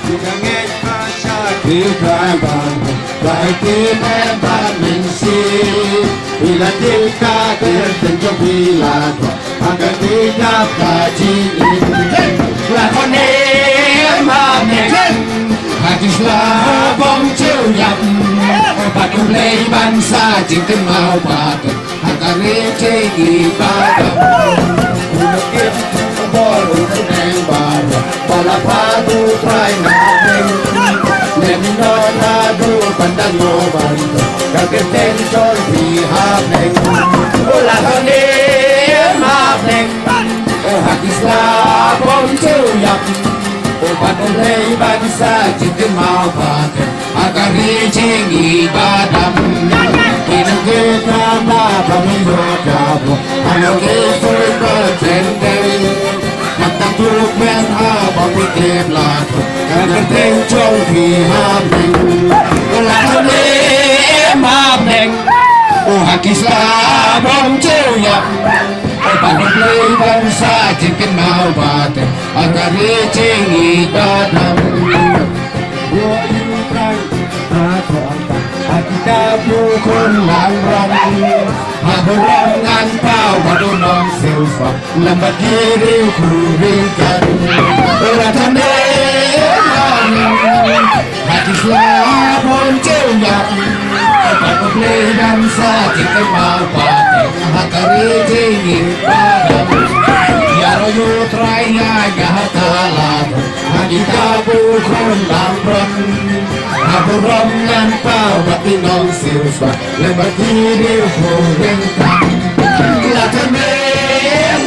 Bukan ngekasha kikaban Baik kimeban mingsi Bila tika tertentu bila Agar tidak kajin Lakone mamen Hadislah bom chiêu nhầm Bạn cùng lấy ban xa chính tên mau bạc Agar rece ghi ba đồng Udah kip Bolu neng baru Pala padu try namin Lemino nadu pandang ngoban Kagir tension pihapeng Ula kani mapeng Hakislah bom chiêu nhầm Bạn cùng lấy ban xa chính tên mau bạc Agar rece ghi ba đồng Inang kita mapamilodabo Anong iso'y patendeng Magtagtulog men habang itim lato Kaganteng chong pihameng Wala kami mapeng O hakislah bom chilyap O panuklay bansa chikin maubate Ang kariching ibadam Kita pukul langrang Haburangan pau Badunong silva Lambat diri kuringkan Rataneman Hadislah boncel yang Pagpaplay dan sakit kemapate Hakari tinggi padam Yaro yutray ngagatalat Kita pukul langrang Haburangan pau Badunong silva Lambat diri kuringkan Rataneman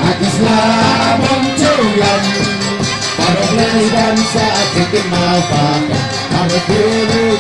Hadislah boncel yang Para play dan sakit kemapate Ang diri